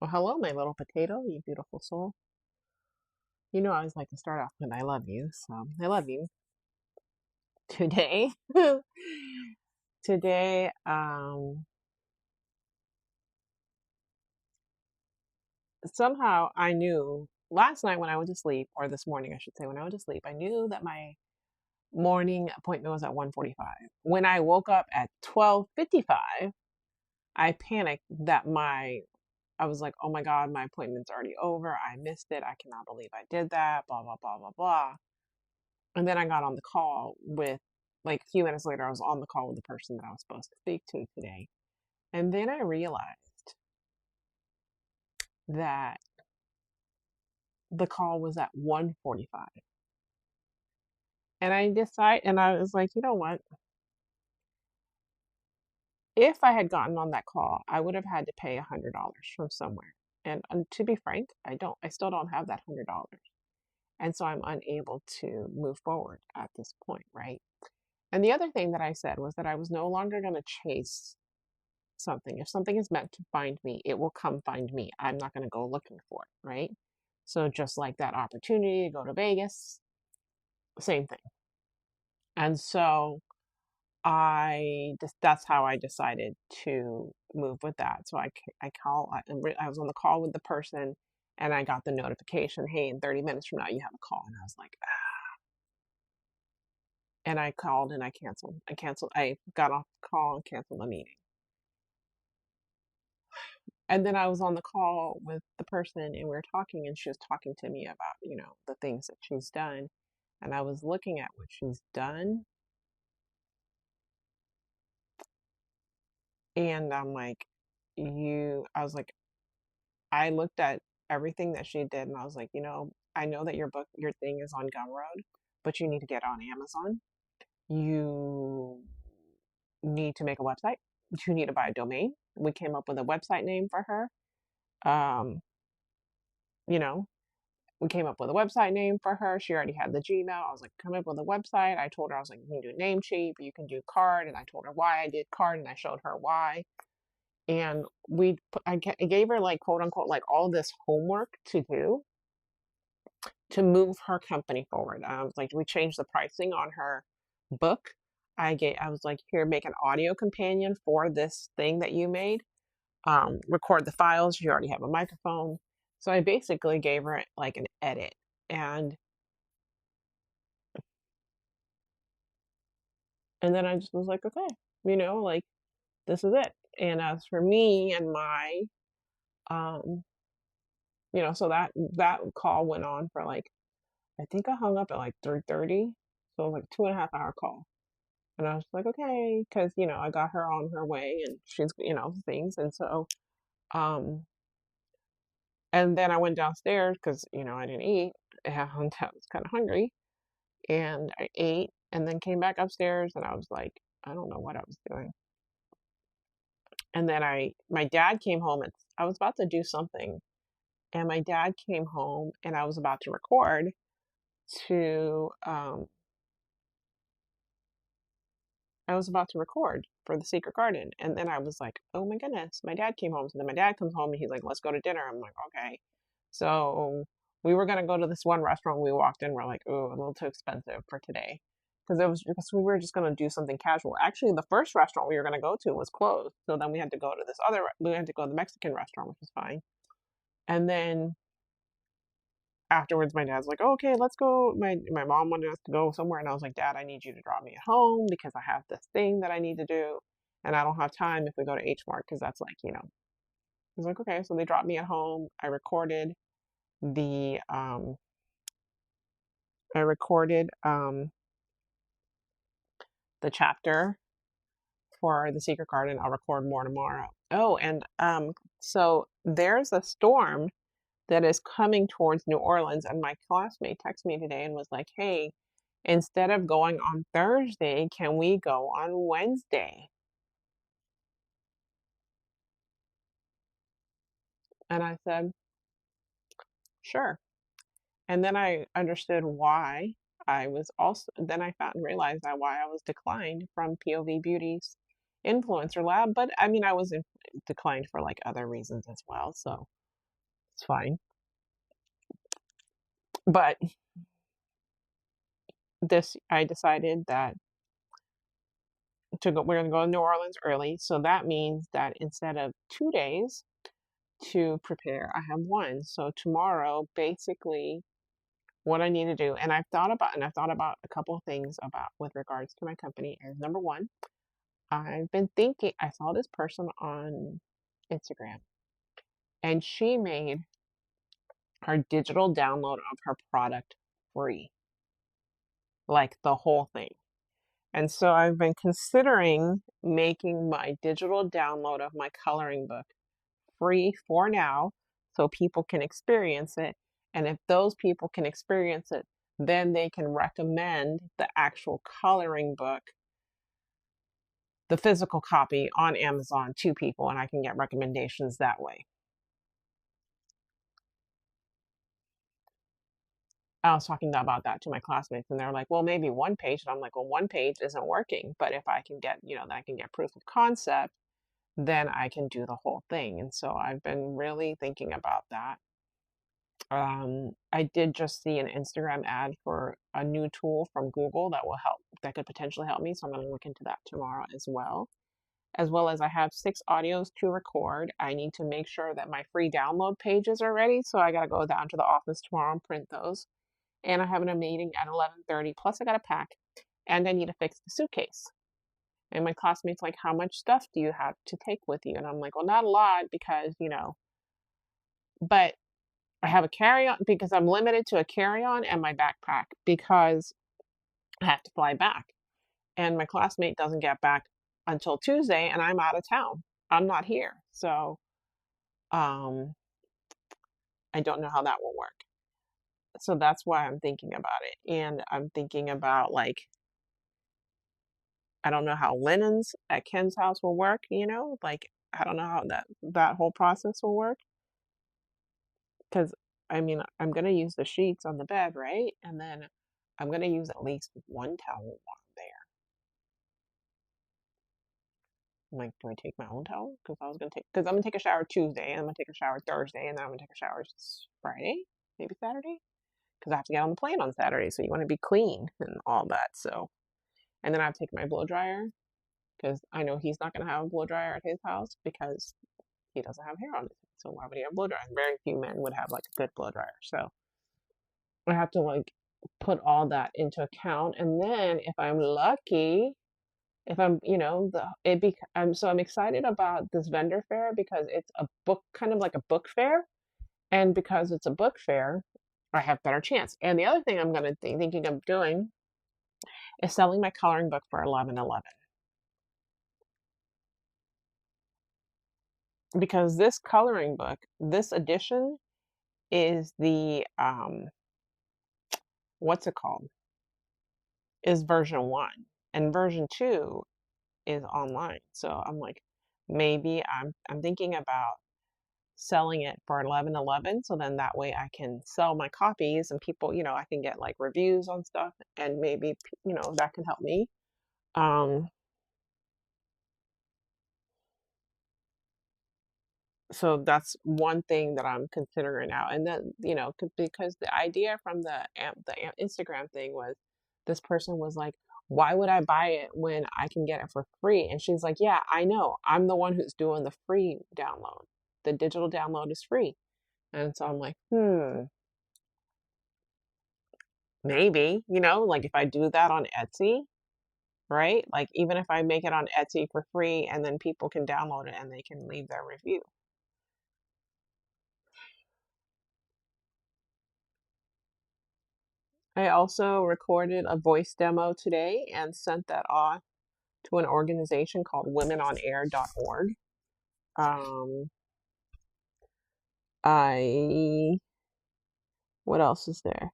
Well, hello, my little potato, you beautiful soul. You know, I always like to start off with I love you, so I love you. Today, today, somehow I knew last night when I went to sleep, or this morning, I should say, when I went to sleep, I knew that my morning appointment was at 1:45. When I woke up at 12:55, I panicked that I was like, oh my God, my appointment's already over. I missed it. I cannot believe I did that, blah, blah, blah, blah, blah. And then I got on the call with, like, a few minutes later, I was on the call with the person that I was supposed to speak to today. And then I realized that the call was at 1:45. And I was like, you know what? If I had gotten on that call, I would have had to pay $100 from somewhere. And to be frank, I still don't have that $100. And so I'm unable to move forward at this point, right? And the other thing that I said was that I was no longer going to chase something. If something is meant to find me, it will come find me. I'm not going to go looking for it, right? So just like that opportunity to go to Vegas, same thing. And so that's how I decided to move with that. So I was on the call with the person and I got the notification, hey, in 30 minutes from now you have a call. And I was like, ah. And I called and I got off the call and canceled the meeting. And then I was on the call with the person and we were talking and she was talking to me about, the things that she's done. And I was looking at what she's done and I was like, I looked at everything that she did and I was like, I know that your thing is on Gumroad, but you need to get on Amazon. You need to make a website. You need to buy a domain. We came up with a website name for her. Um, you know, we came up with a website name for her. She already had the Gmail. I was like, come up with a website. I told her, I was like, you can do Namecheap, you can do card. And I told her why I did card and I showed her why. And I gave her like, quote unquote, like all this homework to do to move her company forward. I was like, we changed the pricing on her book. I was like, here, make an audio companion for this thing that you made. Record the files. You already have a microphone. So I basically gave her like an edit. And then I just was like, okay, like this is it. And as for me and um, so that call went on for like, I think I hung up at like 3:30. So it was like 2.5 hour call. And I was like, okay, because, I got her on her way and she's, things. And so, um, and then I went downstairs because, I didn't eat. I was kind of hungry and I ate and then came back upstairs and I was like, I don't know what I was doing. And then my dad came home and I was about to do something. And my dad came home and I was about to record to, I was about to record for the Secret Garden. And then I was like, oh my goodness, my dad came home. So then my dad comes home and he's like, let's go to dinner. I'm like, okay. So we were going to go to this one restaurant. We walked in. We're like, oh, a little too expensive for today. Because we were just going to do something casual. Actually, the first restaurant we were going to go to was closed. So then we had to go to we had to go to the Mexican restaurant, which was fine. And then afterwards, my dad's like, oh, okay, let's go. My mom wanted us to go somewhere. And I was like, Dad, I need you to drop me at home because I have this thing that I need to do. And I don't have time if we go to H Mart because that's like, He's like, okay. So they dropped me at home. The, um, I recorded the chapter for the Secret Garden. I'll record more tomorrow. Oh, and so there's a storm that is coming towards New Orleans. And my classmate texted me today and was like, hey, instead of going on Thursday, can we go on Wednesday? And I said, sure. And then I understood why then I found and realized that why I was declined from POV Beauty's influencer lab. But I mean, declined for like other reasons as well. So It's fine. But I decided that we're gonna go to New Orleans early. So that means that instead of 2 days to prepare, I have one. So tomorrow, basically, what I need to do, and I've thought about a couple of things about with regards to my company. Is number one, I've been thinking. I saw this person on Instagram, and she made her digital download of her product free, like the whole thing. And so I've been considering making my digital download of my coloring book free for now so people can experience it. And if those people can experience it, then they can recommend the actual coloring book, the physical copy on Amazon to people, and I can get recommendations that way. I was talking about that to my classmates, and they're like, well, maybe one page. And I'm like, well, one page isn't working. But if I can get, that I can get proof of concept, then I can do the whole thing. And so I've been really thinking about that. I did just see an Instagram ad for a new tool from Google that could potentially help me. So I'm going to look into that tomorrow as well. As well as I have 6 audios to record. I need to make sure that my free download pages are ready. So I got to go down to the office tomorrow and print those. And I have a meeting at 11:30. Plus I got to pack and I need to fix the suitcase. And my classmates like, how much stuff do you have to take with you? And I'm like, well, not a lot because, but I have a carry-on because I'm limited to a carry-on and my backpack because I have to fly back. And my classmate doesn't get back until Tuesday and I'm out of town. I'm not here. So um I don't know how that will work. So that's why I'm thinking about it. And I'm thinking about like I don't know how linens at Ken's house will work, like I don't know how that whole process will work. Because I mean, I'm gonna use the sheets on the bed, right? And then I'm gonna use at least one towel while I'm there. I'm like, do I take my own towel? Because I'm gonna take a shower Tuesday, and I'm gonna take a shower Thursday, and then I'm gonna take a shower Friday, maybe Saturday, because I have to get on the plane on Saturday. So you want to be clean and all that. So, and then I have to take my blow dryer because I know he's not gonna have a blow dryer at his house because he doesn't have hair on his head. So why would he have a blow dryer? Very few men would have like a good blow dryer. So I have to like put all that into account. And then if I'm lucky, if I'm, I'm excited about this vendor fair because it's a book, kind of like a book fair. And because it's a book fair, I have better chance. And the other thing I'm going to thinking of doing is selling my coloring book for 11.11 because this coloring book, this edition is the what's it called? Is version 1 and version 2 is online. So I'm like, maybe I'm thinking about selling it for 11.11 so then that way I can sell my copies and people, I can get like reviews on stuff and maybe that can help me. Um so that's one thing that I'm considering now. And then, because the idea from the Instagram thing was this person was like, why would I buy it when I can get it for free? And she's like, yeah, I know. I'm the one who's doing the free download. The digital download is free. And so I'm like, maybe, like if I do that on Etsy, right? Like even if I make it on Etsy for free and then people can download it and they can leave their review. I also recorded a voice demo today and sent that off to an organization called womenonair.org. Um, I, what else is there?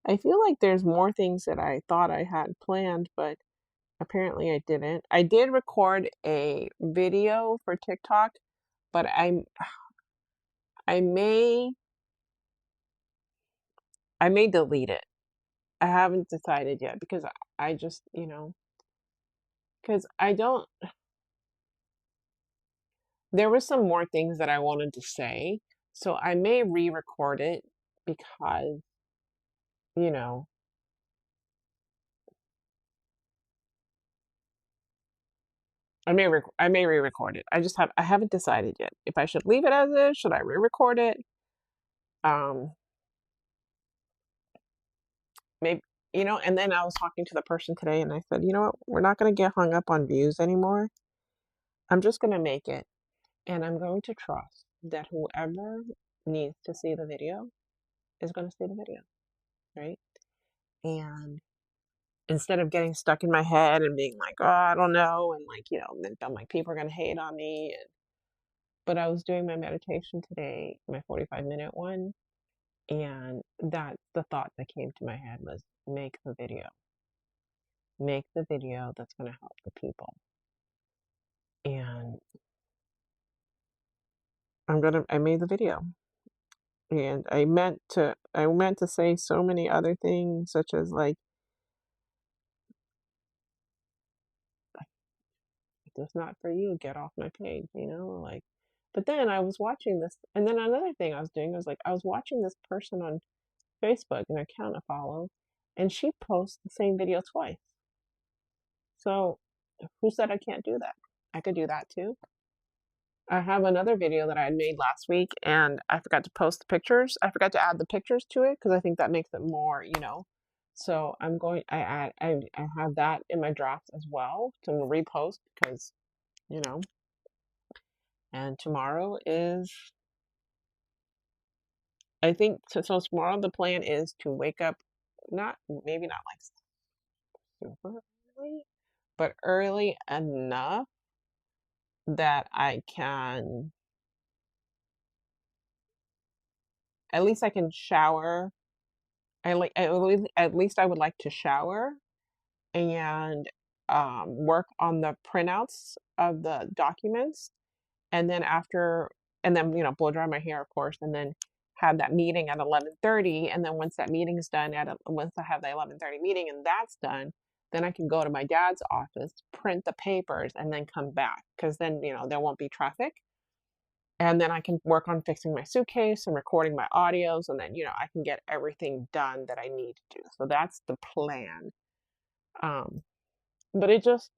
I feel like there's more things that I thought I had planned, but apparently I didn't. I did record a video for TikTok, but I may I may delete it. I haven't decided yet because I just, because I don't there were some more things that I wanted to say, So I may re-record it because, you know, I may re-record it. I haven't decided yet. If I should leave it as is, should I re-record it? Um, maybe, and then I was talking to the person today and I said, you know what, we're not going to get hung up on views anymore. I'm just going to make it, and I'm going to trust that whoever needs to see the video is going to see the video, right? And instead of getting stuck in my head and being like, oh, I don't know, and like, then I'm like, people are going to hate on me. But I was doing my meditation today, my 45-minute one, and the thought that came to my head was make the video. Make the video that's going to help the people. And I made the video. And I meant to say so many other things, such as like, if it's not for you, get off my page, like, but then I was watching this, and then another thing I was doing was like, I was watching this person on Facebook, an account I follow, and she posts the same video twice. So who said I can't do that? I could do that too. I have another video that I had made last week and I forgot to post the pictures. I forgot to add the pictures to it because I think that makes it more. So I have that in my drafts as well to repost because, you know, and tomorrow is, I think, so tomorrow the plan is to wake up, maybe not like super early, but early enough that I can, at least I can shower. At least I would like to shower and work on the printouts of the documents, and then blow dry my hair, of course, and then have that meeting at 11:30. And then once that meeting is done, once I have the 11:30 meeting and that's done, then I can go to my dad's office, print the papers, and then come back because then there won't be traffic. And then I can work on fixing my suitcase and recording my audios, and then I can get everything done that I need to do. So that's the plan. Um, but it just,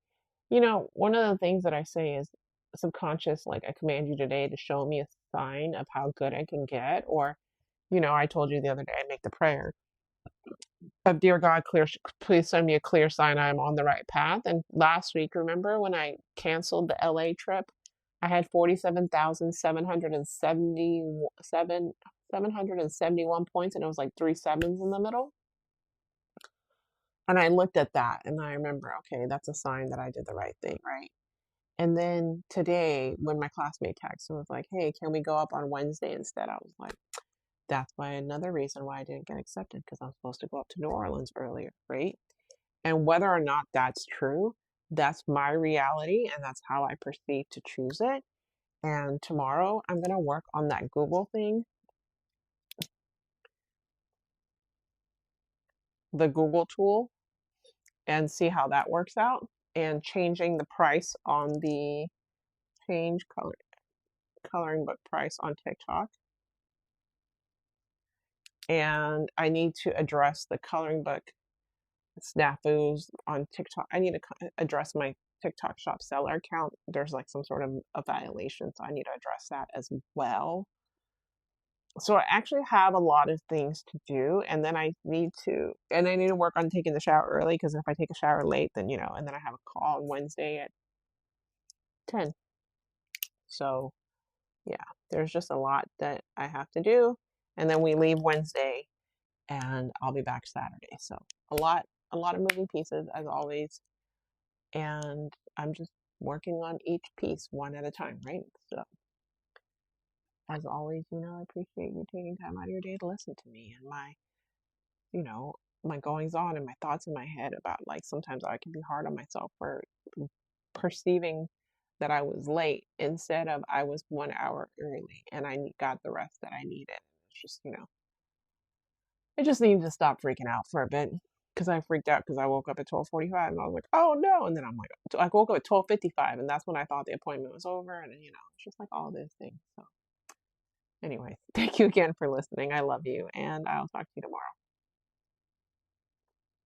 one of the things that I say is subconscious, like, I command you today to show me a sign of how good I can get. Or, I told you the other day, I make the prayer of, dear God, please send me a clear sign I'm on the right path. And last week, remember when I canceled the LA trip? I had 771 points, and it was like three sevens in the middle. And I looked at that and I remember, okay, that's a sign that I did the right thing, right? And then today, when my classmate texted and was like, hey, can we go up on Wednesday instead? I was like, that's another reason why I didn't get accepted, because I'm supposed to go up to New Orleans earlier, right? And whether or not that's true, that's my reality and that's how I perceive to choose it. And tomorrow I'm going to work on that Google thing, the Google tool, and see how that works out, and changing the price on the coloring book price on TikTok. And I need to address the coloring book snafus on TikTok. I need to address my TikTok shop seller account. There's like some sort of a violation, so I need to address that as well. So I actually have a lot of things to do, and then I need to work on taking the shower early, because if I take a shower late, then and then I have a call on Wednesday at 10. So yeah, there's just a lot that I have to do, and then we leave Wednesday, and I'll be back Saturday. So a lot of moving pieces as always, and I'm just working on each piece one at a time, right? So as always, I appreciate you taking time out of your day to listen to me and my goings on and my thoughts in my head about, like, sometimes I can be hard on myself for perceiving that I was late instead of I was 1 hour early and I got the rest that I needed. It's just, I just need to stop freaking out for a bit, because I freaked out because I woke up at 12:45 and I was like, oh no. And then I'm like, I woke up at 12:55 and that's when I thought the appointment was over. And, it's just like all these things. So Anyway, thank you again for listening. I love you, and I'll talk to you tomorrow.